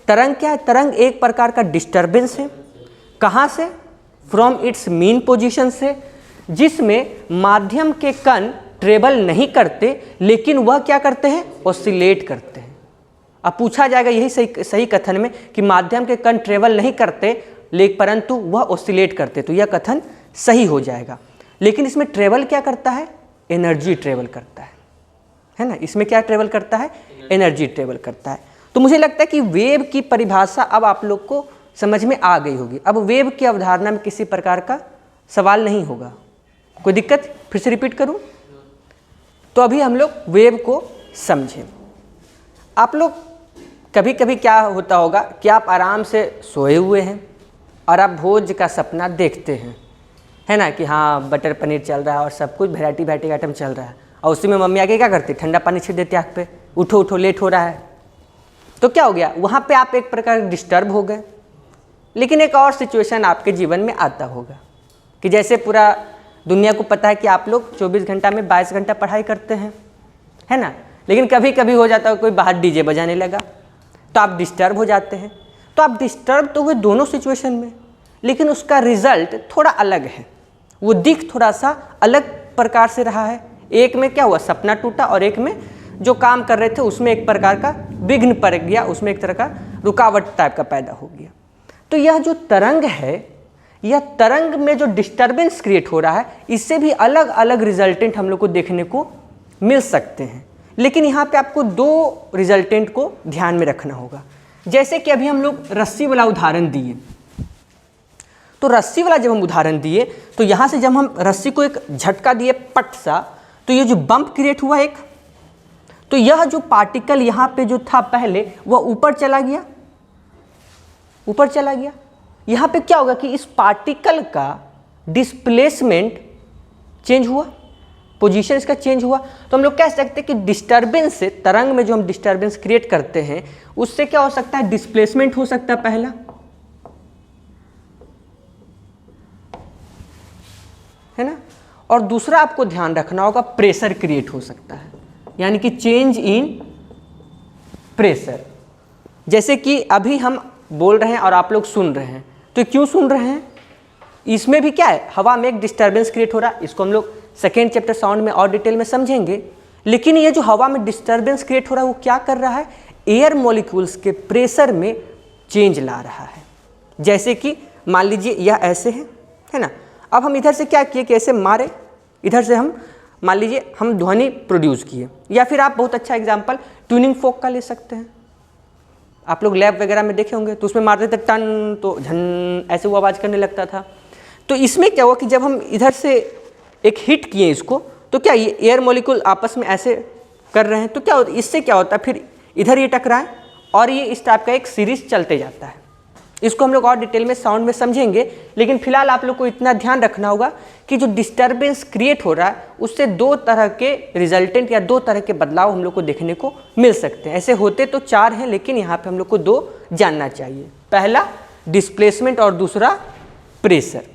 तरंग क्या है? तरंग एक प्रकार का डिस्टर्बेंस है। कहाँ से? फ्रॉम इट्स मीन पोजीशन से, जिसमें माध्यम के कण ट्रेवल नहीं करते, लेकिन वह क्या करते हैं? ऑसिलेट करते हैं। अब पूछा जाएगा यही सही कथन में कि माध्यम के कण ट्रेवल नहीं करते लेकिन परंतु वह ऑसिलेट करते, तो यह कथन सही हो जाएगा। लेकिन इसमें ट्रेवल क्या करता है? एनर्जी ट्रेवल करता है ना। इसमें क्या ट्रेवल करता है? एनर्जी ट्रेवल करता है। तो मुझे लगता है कि वेव की परिभाषा अब आप लोग को समझ में आ गई होगी। अब वेव की अवधारणा में किसी प्रकार का सवाल नहीं होगा। कोई दिक्कत? फिर से रिपीट करूं? तो अभी हम लोग वेव को समझें। आप लोग कभी कभी क्या होता होगा कि आप आराम से सोए हुए हैं और आप भोज का सपना देखते हैं, है ना, कि हाँ बटर पनीर चल रहा है और सब कुछ वैरायटी आइटम चल रहा है, और उसी में मम्मी आके क्या करती? ठंडा पानी छिट देती आँख पे, उठो उठो लेट हो रहा है। तो क्या हो गया? वहाँ पे आप एक प्रकार डिस्टर्ब हो गए। लेकिन एक और सिचुएशन आपके जीवन में आता होगा कि जैसे पूरा दुनिया को पता है कि आप लोग 24 घंटा में 22 घंटा पढ़ाई करते हैं, है ना, लेकिन कभी कभी हो जाता है कोई बाहर डीजे बजाने लगा तो आप डिस्टर्ब हो जाते हैं। तो आप डिस्टर्ब तो हुए दोनों सिचुएशन में, लेकिन उसका रिजल्ट थोड़ा अलग है, वो दिख थोड़ा सा अलग प्रकार से रहा है। एक में क्या हुआ? सपना टूटा, और एक में जो काम कर रहे थे उसमें एक प्रकार का विघ्न पड़ गया, उसमें एक तरह का रुकावट टाइप का पैदा हो गया। तो यह जो तरंग है, यह तरंग में जो डिस्टर्बेंस क्रिएट हो रहा है, इससे भी अलग अलग रिजल्टेंट हम लोग को देखने को मिल सकते हैं। लेकिन यहाँ पे आपको दो रिजल्टेंट को ध्यान में रखना होगा। जैसे कि अभी हम लोग रस्सी वाला उदाहरण दिए, तो रस्सी वाला जब हम उदाहरण दिए तो यहाँ से जब हम रस्सी को एक झटका दिए पट सा, तो ये जो बम्प क्रिएट हुआ एक, तो यह जो पार्टिकल यहाँ पे जो था पहले वह ऊपर चला गया, ऊपर चला गया। यहाँ पे क्या होगा कि इस पार्टिकल का डिस्प्लेसमेंट चेंज हुआ, पोजीशन इसका चेंज हुआ। तो हम लोग कह सकते हैं कि डिस्टर्बेंस से, तरंग में जो हम डिस्टर्बेंस क्रिएट करते हैं उससे क्या हो सकता है? डिस्प्लेसमेंट हो सकता है पहला, है ना, और दूसरा आपको ध्यान रखना होगा प्रेशर क्रिएट हो सकता है, यानी कि चेंज इन प्रेशर। जैसे कि अभी हम बोल रहे हैं और आप लोग सुन रहे हैं, तो क्यों सुन रहे हैं? इसमें भी क्या है? हवा में एक डिस्टर्बेंस क्रिएट हो रहा है। इसको हम लोग सेकेंड चैप्टर साउंड में और डिटेल में समझेंगे। लेकिन ये जो हवा में डिस्टर्बेंस क्रिएट हो रहा है वो क्या कर रहा है? एयर मॉलिक्यूल्स के प्रेशर में चेंज ला रहा है। जैसे कि मान लीजिए यह ऐसे है ना, अब हम इधर से क्या किए कि ऐसे मारे, इधर से हम मान लीजिए हम ध्वनि प्रोड्यूस किए, या फिर आप बहुत अच्छा एग्जाम्पल ट्यूनिंग फोक का ले सकते हैं। आप लोग लैब वगैरह में देखे होंगे तो उसमें मारते थे टन तो झन, ऐसे वो आवाज़ करने लगता था। तो इसमें क्या हुआ कि जब हम इधर से एक हिट किए इसको, तो क्या ये एयर मॉलिक्यूल आपस में ऐसे कर रहे हैं, तो क्या होता है? इससे क्या होता है? फिर इधर ये टकराए और ये इस टाइप का एक सीरीज चलते जाता है। इसको हम लोग और डिटेल में साउंड में समझेंगे। लेकिन फिलहाल आप लोग को इतना ध्यान रखना होगा कि जो डिस्टर्बेंस क्रिएट हो रहा है उससे दो तरह के रिजल्टेंट या दो तरह के बदलाव हम लोग को देखने को मिल सकते हैं। ऐसे होते तो चार हैं, लेकिन यहाँ पे हम लोग को दो जानना चाहिए। पहला डिस्प्लेसमेंट और दूसरा प्रेशर।